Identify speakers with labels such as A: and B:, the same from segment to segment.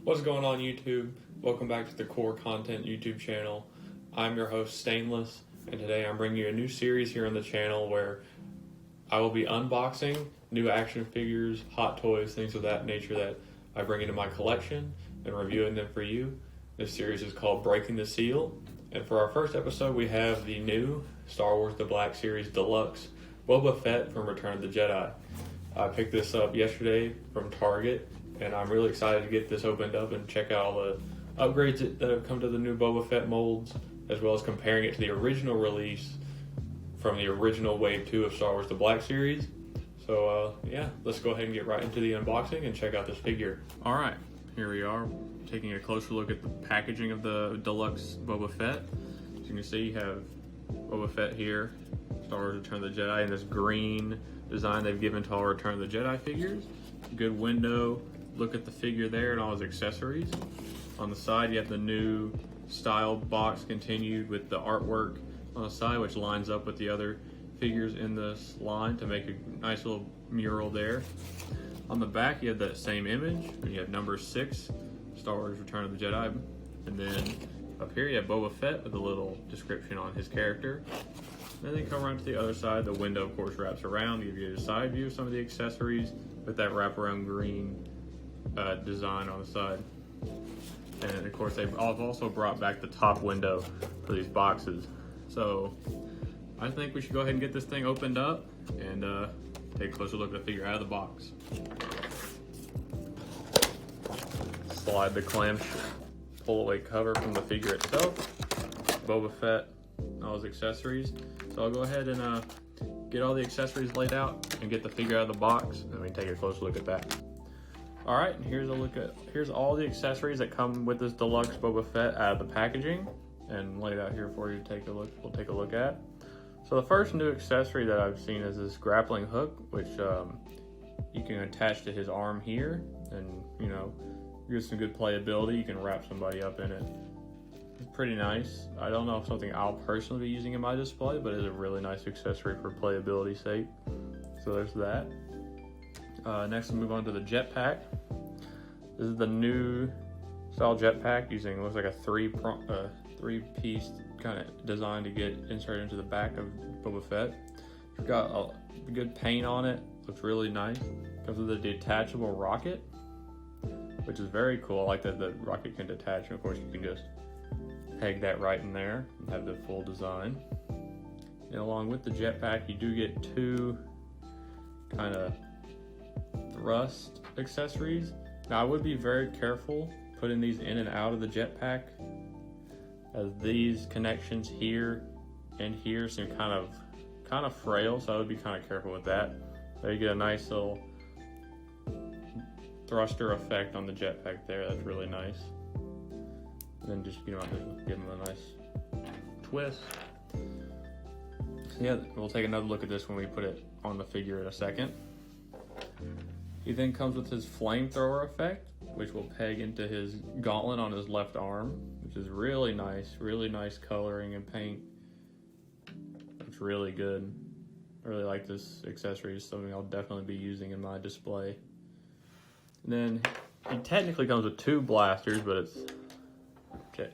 A: What's going on, YouTube? Welcome back to the Core Content YouTube channel. I'm your host, Stainless, and today I'm bringing you a new series here on the channel where I will be unboxing new action figures, hot toys, things of that nature that I bring into my collection and reviewing them for you. This series is called Breaking the Seal, and for our first episode we have the new Star Wars The Black Series Deluxe Boba Fett from Return of the Jedi. I picked this up yesterday from Target, and I'm really excited to get this opened up and check out all the upgrades that have come to the new Boba Fett molds, as well as comparing it to the original release from the original Wave 2 of Star Wars The Black Series. So, let's go ahead and get right into the unboxing and check out this figure. Alright, here we are, taking a closer look at the packaging of the Deluxe Boba Fett. As you can see, you have Boba Fett here, Star Wars Return of the Jedi, and this green design they've given to all Return of the Jedi figures. Good window. Look at the figure there and all his accessories. On the side, you have the new style box continued with the artwork on the side, which lines up with the other figures in this line to make a nice little mural there. On the back, you have that same image, and you have number 6, Star Wars Return of the Jedi. And then up here, you have Boba Fett with a little description on his character. And then come around to the other side. The window, of course, wraps around to give you a side view of some of the accessories with that wraparound green design on the side. And of course, they've also brought back the top window for these boxes. So I think we should go ahead and get this thing opened up and take a closer look at the figure out of the box. Slide the clam pull away cover from the figure itself. Boba Fett, all his accessories. So I'll go ahead and get all the accessories laid out and get the figure out of the box, and we can take a closer look at that. All right, and here's all the accessories that come with this Deluxe Boba Fett out of the packaging, and laid out here for you to take a look. We'll take a look at. So the first new accessory that I've seen is this grappling hook, which you can attach to his arm here, and get some good playability. You can wrap somebody up in it. It's pretty nice. I don't know if something I'll personally be using in my display, but it's a really nice accessory for playability sake. So there's that. Next, we'll move on to the jetpack. This is the new style jetpack using, looks like a three-piece kind of design to get inserted into the back of Boba Fett. It's got a good paint on it. Looks really nice. Comes with a detachable rocket, which is very cool. I like that the rocket can detach, and of course you can just peg that right in there and have the full design. And along with the jetpack, you do get 2 kind of thrust accessories. Now I would be very careful putting these in and out of the jetpack, as these connections here and here seem kind of frail, so I would be kind of careful with that. There you get a nice little thruster effect on the jetpack there. That's really nice. And then just give them a nice twist. So yeah, we'll take another look at this when we put it on the figure in a second. He then comes with his flamethrower effect, which will peg into his gauntlet on his left arm, which is really nice coloring and paint. It's really good. I really like this accessory. It's something I'll definitely be using in my display. And then he technically comes with 2 blasters, but it's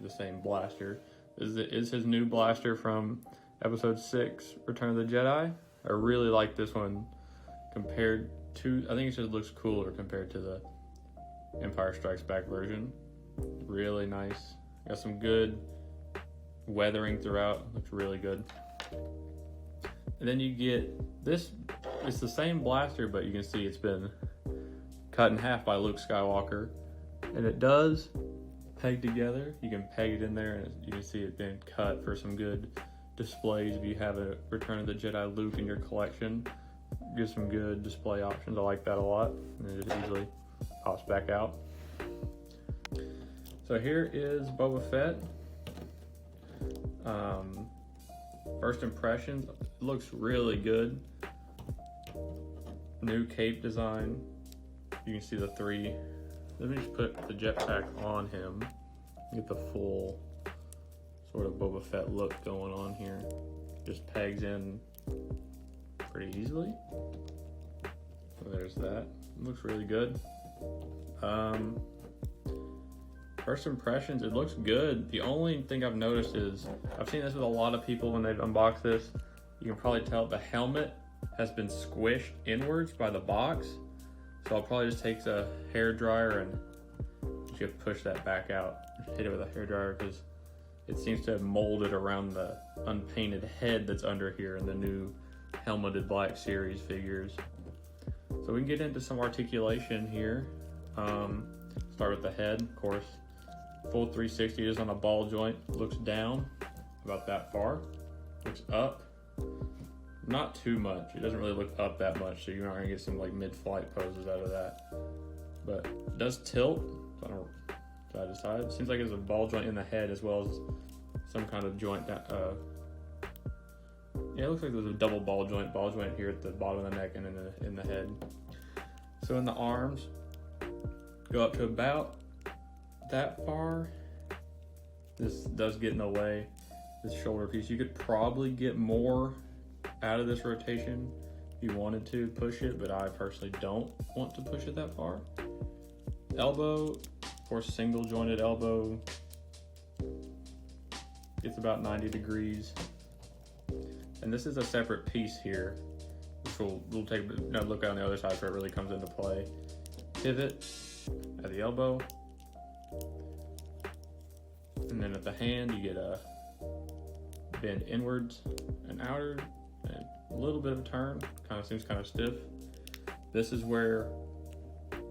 A: the same blaster. This is his new blaster from Episode 6, Return of the Jedi. I really like this one compared to, I think it just looks cooler compared to the Empire Strikes Back version. Really nice. Got some good weathering throughout. Looks really good. And then you get this. It's the same blaster, but you can see it's been cut in half by Luke Skywalker. And it does peg together. You can peg it in there, and you can see it being cut for some good displays. If you have a Return of the Jedi Luke in your collection, gives some good display options. I like that a lot. And it just easily pops back out. So here is Boba Fett. First impressions, it looks really good. New cape design. You can see the 3. Let me just put the jetpack on him. Get the full sort of Boba Fett look going on here. Just pegs in pretty easily. So there's that. Looks really good. First impressions, it looks good. The only thing I've noticed is, I've seen this with a lot of people when they've unboxed this. You can probably tell the helmet has been squished inwards by the box. So I'll probably just take a hair dryer and just push that back out. Hit it with a hair dryer because it seems to have molded around the unpainted head that's under here in the new helmeted Black Series figures. So we can get into some articulation here. Start with the head, of course. Full 360 is on a ball joint. Looks down about that far. Looks up. Not too much. It doesn't really look up that much, so you're not gonna get some like mid-flight poses out of that. But it does tilt. I don't know, side to side. Seems like there's a ball joint in the head as well as some kind of joint that yeah, it looks like there's a double ball joint here at the bottom of the neck and in the head. So in the arms, go up to about that far. This does get in the way, this shoulder piece. You could probably get more out of this rotation if you wanted to push it, but I personally don't want to push it that far. Elbow, of course, single jointed elbow. It's about 90 degrees. And this is a separate piece here, which we'll take a look at on the other side where it really comes into play. Pivot at the elbow. And then at the hand, you get a bend inwards and outward, and a little bit of a turn. Kind of seems kind of stiff. This is where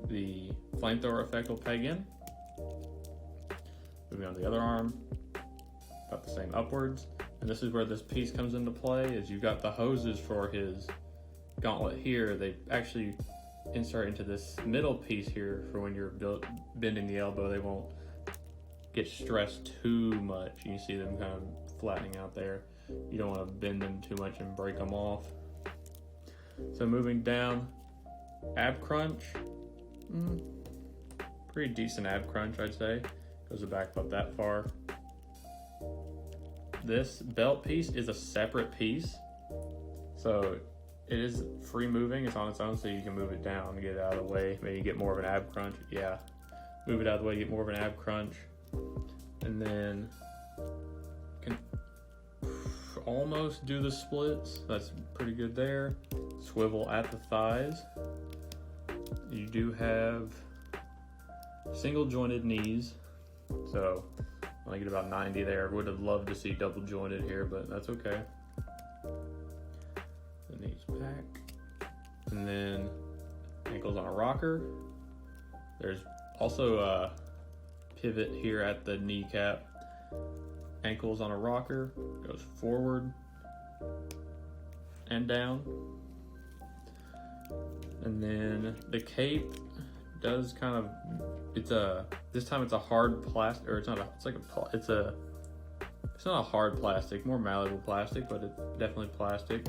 A: the flamethrower effect will peg in. Moving on to the other arm, about the same upwards. And this is where this piece comes into play, is you've got the hoses for his gauntlet here. They actually insert into this middle piece here for when you're bending the elbow. They won't get stressed too much. You see them kind of flattening out there. You don't want to bend them too much and break them off. So moving down, ab crunch. Pretty decent ab crunch, I'd say. Goes back about that far. This belt piece is a separate piece, so it is free moving. It's on its own, so you can move it down and get it out of the way. Maybe get more of an ab crunch. Yeah, move it out of the way, get more of an ab crunch, and then can almost do the splits. That's pretty good there. Swivel at the thighs. You do have single jointed knees, so I only get about 90 there. Would have loved to see double jointed here, but that's okay. The knees back. And then ankles on a rocker. There's also a pivot here at the kneecap. Ankles on a rocker. Goes forward and down. And then the cape does kind of, this time it's a hard plastic, or it's not a hard plastic, more malleable plastic, but it's definitely plastic.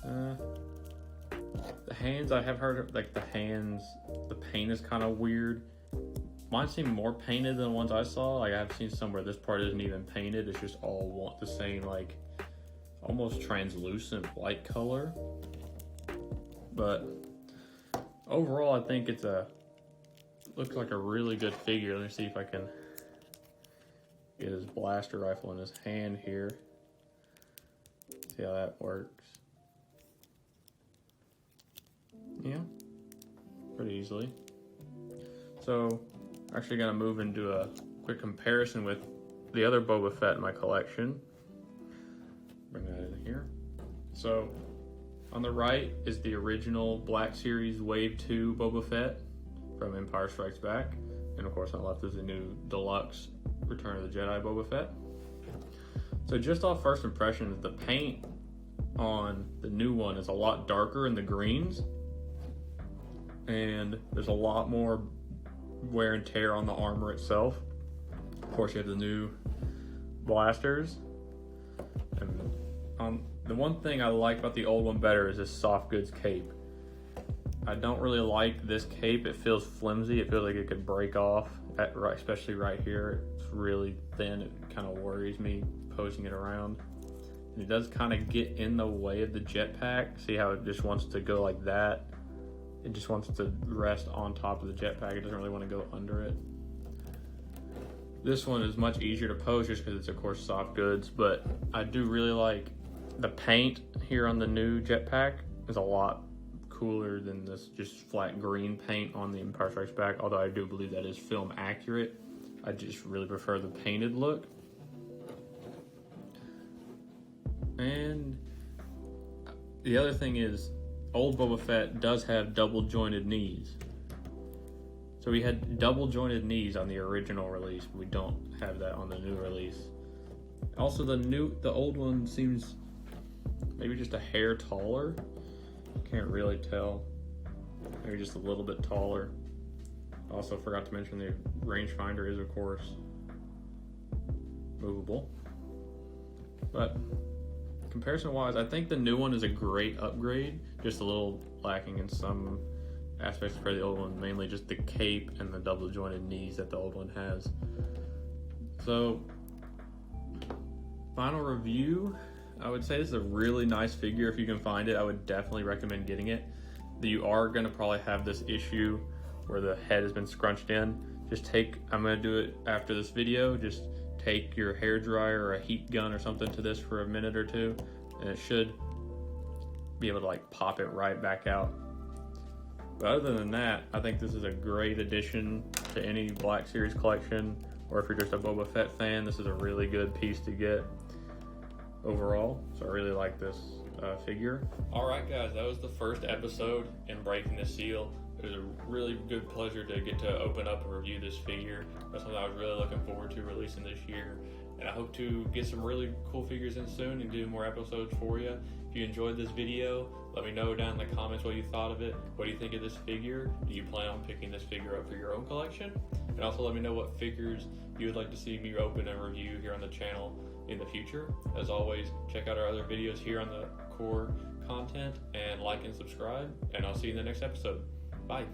A: The hands, I have heard, like the paint is kind of weird. Mine seem more painted than the ones I saw. Like I've seen some where this part isn't even painted, it's just all the same, like almost translucent white color. But overall, I think looks like a really good figure. Let me see if I can get his blaster rifle in his hand here. See how that works. Yeah, pretty easily. So, actually gonna move into a quick comparison with the other Boba Fett in my collection. Bring that in here. So, on the right is the original Black Series Wave 2 Boba Fett from Empire Strikes Back. And of course on the left is the new deluxe Return of the Jedi Boba Fett. So just off first impressions, the paint on the new one is a lot darker in the greens. And there's a lot more wear and tear on the armor itself. Of course you have the new blasters. And the one thing I like about the old one better is this soft goods cape. I don't really like this cape. It feels flimsy. It feels like it could break off, especially right here. It's really thin. It kind of worries me posing it around. And it does kind of get in the way of the jetpack. See how it just wants to go like that It just wants to rest on top of the jetpack. It doesn't really want to go under it. This one is much easier to pose just because it's, of course, soft goods, but I do really like the paint here on the new jetpack is a lot cooler than this just flat green paint on the Empire Strikes Back, although I do believe that is film accurate. I just really prefer the painted look. And the other thing is, old Boba Fett does have double jointed knees. So we had double jointed knees on the original release, but we don't have that on the new release. Also, the old one seems maybe just a hair taller. Can't really tell. Maybe just a little bit taller. Also forgot to mention the rangefinder is, of course, movable. But comparison-wise, I think the new one is a great upgrade. Just a little lacking in some aspects for the old one, mainly just the cape and the double jointed knees that the old one has. So, final review, I would say this is a really nice figure. If you can find it, I would definitely recommend getting it. You are going to probably have this issue where the head has been scrunched in. I'm going to do it after this video, just take your hair dryer or a heat gun or something to this for a minute or two, and it should be able to like pop it right back out. But other than that, I think this is a great addition to any Black Series collection, or if you're just a Boba Fett fan, this is a really good piece to get overall. So I really like this figure. Alright guys, that was the first episode in Breaking the Seal. It was a really good pleasure to get to open up and review this figure. That's something I was really looking forward to releasing this year. And I hope to get some really cool figures in soon and do more episodes for you. If you enjoyed this video, let me know down in the comments what you thought of it. What do you think of this figure? Do you plan on picking this figure up for your own collection? And also let me know what figures you would like to see me open and review here on the channel in the future. As always, check out our other videos here on the core content and like and subscribe. And I'll see you in the next episode. Bye.